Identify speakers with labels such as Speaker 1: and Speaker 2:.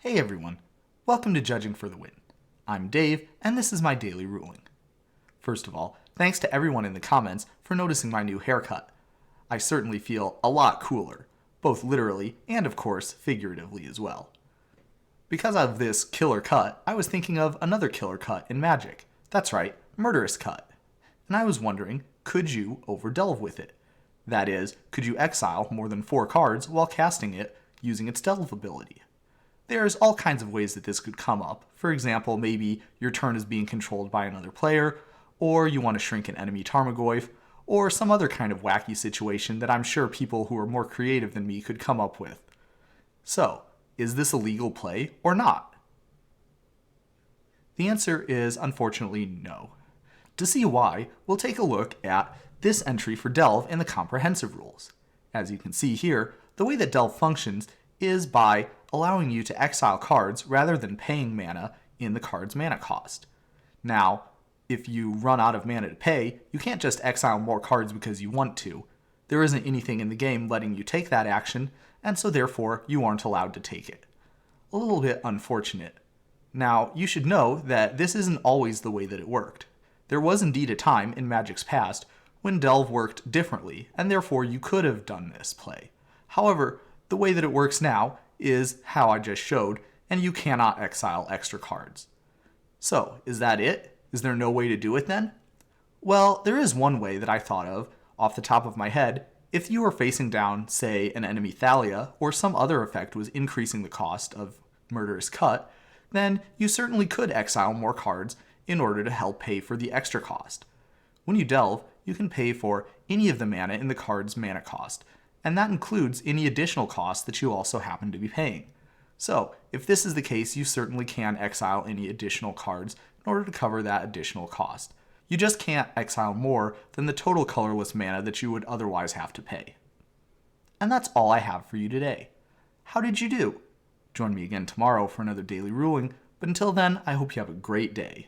Speaker 1: Hey everyone, welcome to Judging for the Win. I'm Dave, and this is my daily ruling. First of all, thanks to everyone in the comments for noticing my new haircut. I certainly feel a lot cooler, both literally and of course figuratively as well. Because of this killer cut, I was thinking of another killer cut in Magic. That's right, Murderous Cut. And I was wondering, could you overdelve with it? That is, could you exile more than 4 cards while casting it using its delve ability? There's all kinds of ways that this could come up. For example, maybe your turn is being controlled by another player, or you want to shrink an enemy Tarmogoyf, or some other kind of wacky situation that I'm sure people who are more creative than me could come up with. So, is this a legal play or not? The answer is unfortunately no. To see why, we'll take a look at this entry for Delve in the comprehensive rules. As you can see here, the way that Delve functions is by allowing you to exile cards rather than paying mana in the card's mana cost. Now, if you run out of mana to pay, you can't just exile more cards because you want to. There isn't anything in the game letting you take that action, and so therefore you aren't allowed to take it. A little bit unfortunate. Now, you should know that this isn't always the way that it worked. There was indeed a time in Magic's past when Delve worked differently, and therefore you could have done this play. However, the way that it works now is how I just showed, and you cannot exile extra cards. So, is that it? Is there no way to do it then? Well, there is one way that I thought of, off the top of my head. If you were facing down, say, an enemy Thalia, or some other effect was increasing the cost of Murderous Cut, then you certainly could exile more cards in order to help pay for the extra cost. When you delve, you can pay for any of the mana in the card's mana cost, and that includes any additional costs that you also happen to be paying. So, if this is the case, you certainly can exile any additional cards in order to cover that additional cost. You just can't exile more than the total colorless mana that you would otherwise have to pay. And that's all I have for you today. How did you do? Join me again tomorrow for another daily ruling, but until then, I hope you have a great day.